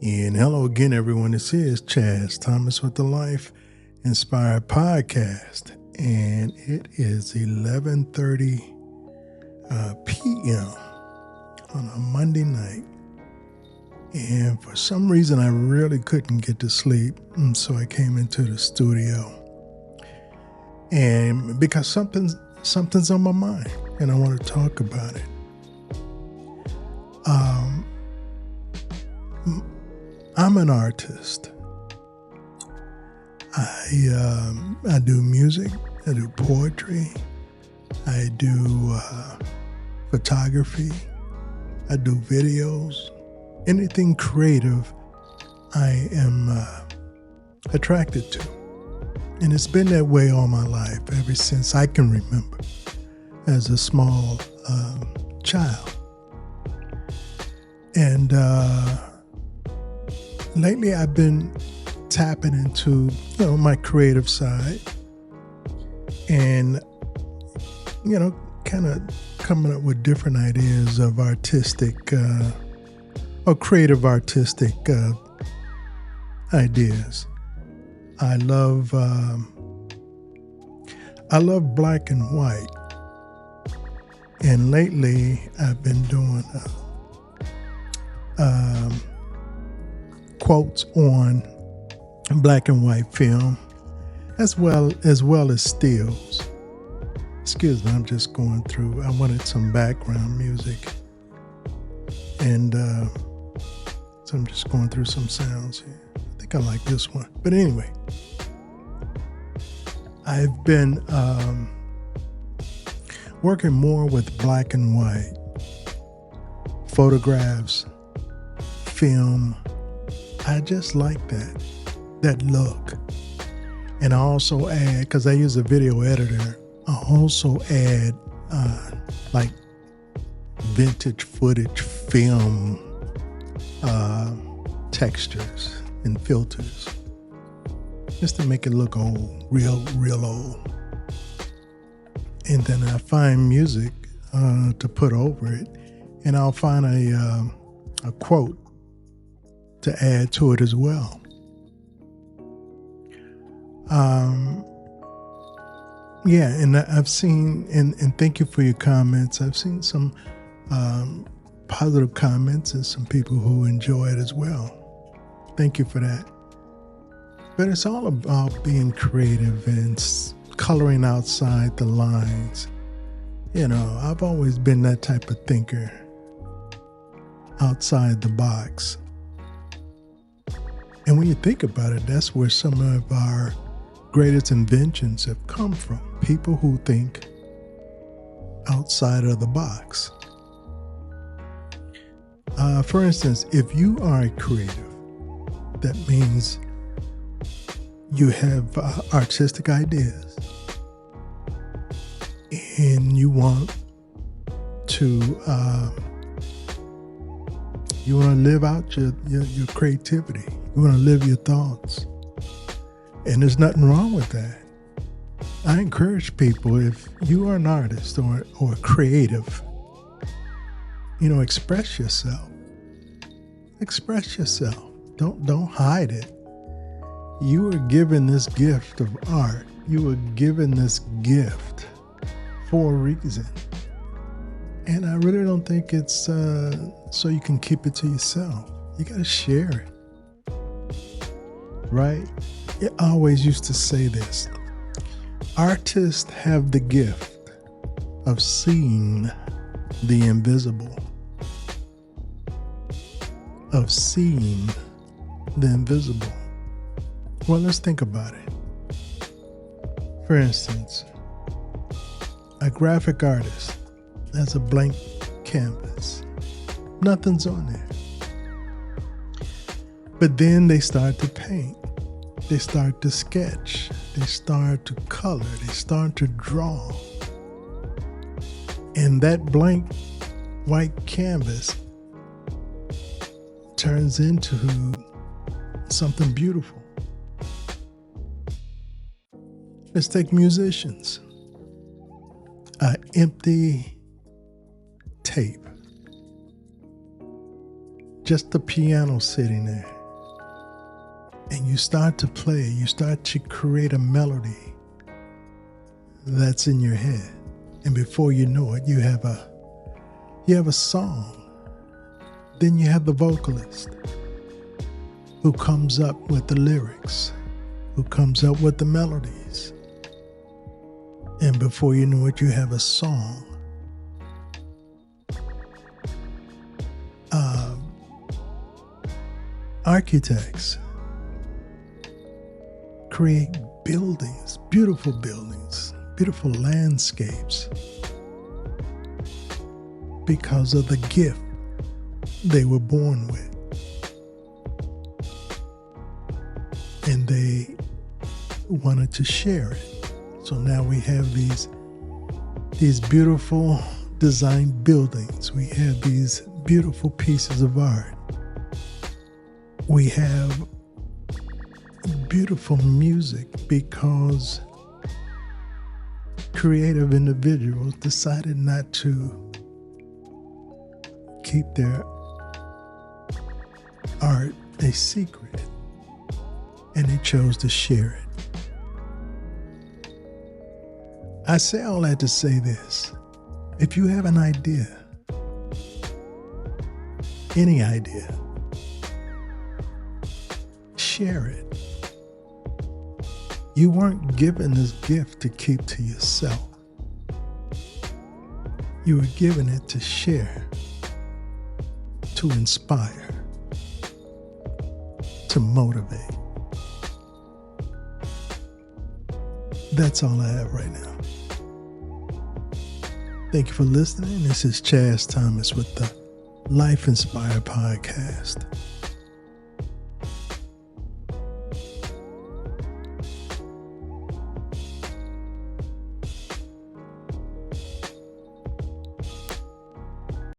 And hello again, everyone. This is Chaz Thomas with the Life Inspired Podcast, and it is 11:30 p.m. on a Monday night. And for some reason, I really couldn't get to sleep, and so I came into the studio. And because something's on my mind, and I want to talk about it. I'm an artist. I do music. I do poetry. I do photography. I do videos. Anything creative, I am attracted to. And it's been that way all my life, ever since I can remember, as a small child. And lately I've been tapping into, my creative side and, kind of coming up with different ideas of artistic or creative artistic ideas. I love black and white. And lately I've been doing quotes on black and white film, as well as stills. Excuse me, I'm just going through. I wanted some background music, and so I'm just going through some sounds here. I think I like this one, but anyway, I've been working more with black and white photographs, film. I just like that look. And I also add, because I use a video editor, I also add like vintage footage film textures and filters, just to make it look old, real old. And then I find music to put over it, and I'll find a quote to add to it as well. And I've seen, and thank you for your comments. I've seen some positive comments and some people who enjoy it as well. Thank you for that. But it's all about being creative and coloring outside the lines. I've always been that type of thinker, outside the box. And when you think about it, that's where some of our greatest inventions have come from. People who think outside of the box. For instance, if you are a creative, that means you have artistic ideas and you want to live out your creativity. You want to live your thoughts. And there's nothing wrong with that. I encourage people, if you are an artist or creative, express yourself. Express yourself. Don't hide it. You were given this gift of art. You were given this gift for a reason. And I really don't think it's so you can keep it to yourself. You got to share it. Right? I always used to say this. Artists have the gift of seeing the invisible. Of seeing the invisible. Well, let's think about it. For instance, a graphic artist has a blank canvas. Nothing's on there. But then they start to paint. They start to sketch. They start to color. They start to draw. And that blank white canvas turns into something beautiful. Let's take musicians. An empty tape. just the piano sitting there. And you start to play, you start to create a melody that's in your head. And before you know it, you have a song. Then you have the vocalist who comes up with the lyrics, who comes up with the melodies. And before you know it, you have a song. Architects create buildings, beautiful landscapes because of the gift they were born with. And they wanted to share it. So now we have these beautiful designed buildings. We have these beautiful pieces of art. We have beautiful music because creative individuals decided not to keep their art a secret, and they chose to share it. I say all that to say this. If you have an idea, any idea, share it. You weren't given this gift to keep to yourself. You were given it to share, to inspire, to motivate. That's all I have right now. Thank you for listening. This is Chaz Thomas with the Life Inspired Podcast.